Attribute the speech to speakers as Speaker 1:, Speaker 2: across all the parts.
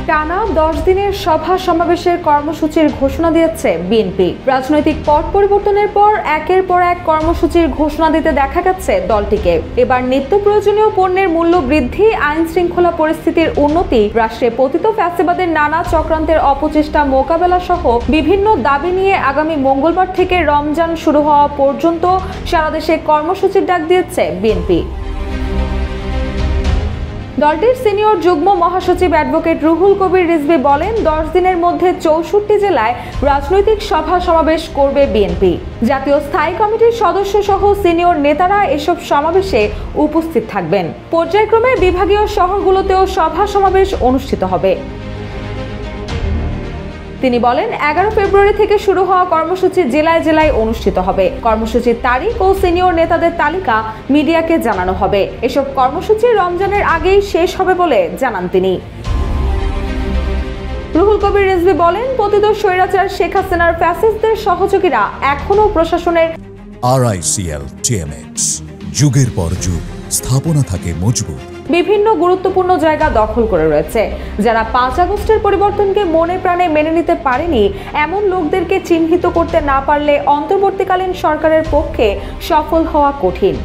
Speaker 1: টানা 10 দিনের সভা সমাবেশের কর্মসূচির ঘোষণা দিয়েছে বিএনপি। রাজনৈতিক পট পরিবর্তনের পর একের পর এক কর্মসূচির ঘোষণা দিতে দেখা গেছে দলটিকে। এবার নিত্য প্রয়োজনীয় পণ্যের মূল্য বৃদ্ধি, আইন শৃঙ্খলা পরিস্থিতির উন্নতি, রাষ্ট্রে পতিত ফ্যাসিবাদের নানা চক্রান্তের অপচেষ্টা মোকাবেলা সহ বিভিন্ন দাবি নিয়ে আগামী মঙ্গলবার থেকে রমজান শুরু হওয়া পর্যন্ত সারা দেশে কর্মসূচির ডাক দিয়েছে বিএনপি। দলটির সিনিয়র যুগ্ম মহাসচিব অ্যাডভোকেট রুহুল কবির রিজভী বলেন, 10 দিনের মধ্যে 64 জেলায় রাজনৈতিক সভা সমাবেশ করবে বিএনপি। জাতীয় স্থায়ী কমিটির সদস্য সহ সিনিয়র নেতারা এসব সমাবেশে উপস্থিত থাকবেন। পর্যায়ক্রমে বিভাগীয় শহরগুলোতেও সভা সমাবেশ অনুষ্ঠিত হবে। তিনি বলেন, 11 ফেব্রুয়ারি থেকে শুরু হওয়া কর্মসূচি জেলায় জেলায় অনুষ্ঠিত হবে। কর্মসূচির তারিখ ও সিনিয়র নেতাদের তালিকা মিডিয়াকে জানানো হবে। এসব কর্মসূচি রমজানের আগেই শেষ হবে বলে জানান তিনি। রুহুল কবির রিজভী বলেন, পতিত স্বৈরাচার শেখ হাসিনার ফ্যাসিস্টদের সহযোগীরা এখনো প্রশাসনের
Speaker 2: RICL TMX যুগের পর যুগ স্থাপনা থাকে মজবুত।
Speaker 1: বিভিন্ন গুরুত্বপূর্ণ জায়গা দখল করে রয়েছে। যারা 5 আগস্টের পরিবর্তনকে মনে প্রাণে মেনে নিতে পারেনি, এমন লোকদেরকে চিহ্নিত করতে না পারলে অন্তর্বর্তীকালীন সরকারের পক্ষে সফল হওয়া কঠিন।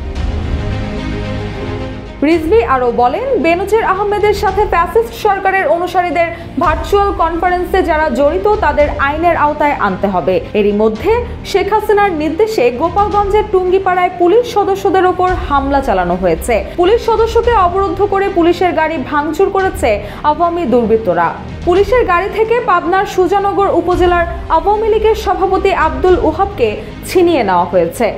Speaker 1: রিজভী আরও বলেন, বেনজির আহমেদের সাথে ফ্যাসিস্ট সরকারের অনুসারীদের ভার্চুয়াল কনফারেন্সে যারা জড়িত তাদের আইনের আওতায় আনতে হবে। এরই মধ্যে শেখ হাসিনার নির্দেশে গোপালগঞ্জের টুঙ্গিপাড়ায় পুলিশ সদস্যদের ওপর হামলা চালানো হয়েছে। পুলিশ সদস্যকে অবরুদ্ধ করে পুলিশের গাড়ি ভাঙচুর করেছে আওয়ামী দুর্বৃত্তরা। পুলিশের গাড়ি থেকে পাবনার সুজানগর উপজেলার আওয়ামী লীগের সভাপতি আব্দুল ওহাবকে ছিনিয়ে নেওয়া হয়েছে।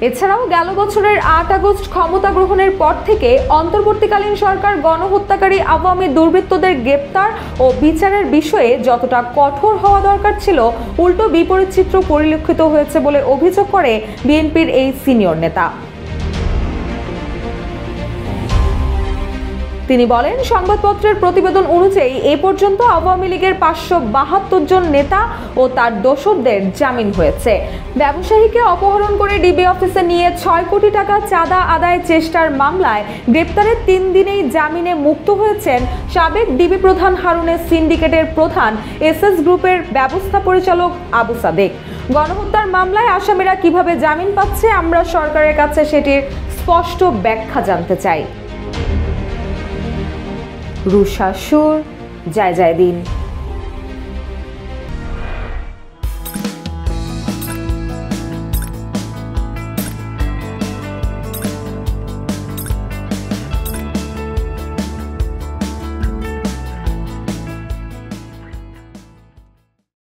Speaker 1: এছাড়াও গেল বছরের 8 আগস্ট ক্ষমতা গ্রহণের পর থেকে অন্তর্বর্তীকালীন সরকার গণহত্যাকারী আওয়ামী দুর্বৃত্তদের গ্রেপ্তার ও বিচারের বিষয়ে যতটা কঠোর হওয়া দরকার ছিল, উল্টো বিপরীত চিত্র পরিলক্ষিত হয়েছে বলে অভিযোগ করে বিএনপির এই সিনিয়র নেতা। তিনি বলেন, সংবাদপত্রের প্রতিবেদন অনুযায়ী এ পর্যন্ত আওয়ামী লীগের 572 জন নেতা ও তার দোসরদের জামিন হয়েছে। ব্যবসায়ীকে অপহরণ করে ডিবি অফিসে নিয়ে 6 কোটি টাকা চাঁদা আদায়ের চেষ্টার মামলায় গ্রেপ্তারের 3 দিনেই জামিনে মুক্ত হয়েছেন সাবেক ডিবি প্রধান হারুনের সিন্ডিকেটের প্রধান SS গ্রুপের ব্যবস্থা পরিচালক আবু সাদেক। গণহত্যার মামলায় আসামিরা কিভাবে জামিন পাচ্ছে, আমরা সরকারের কাছে সেটির স্পষ্ট ব্যাখ্যা জানতে চাই। রুশা সুর, জয় জয় দিন।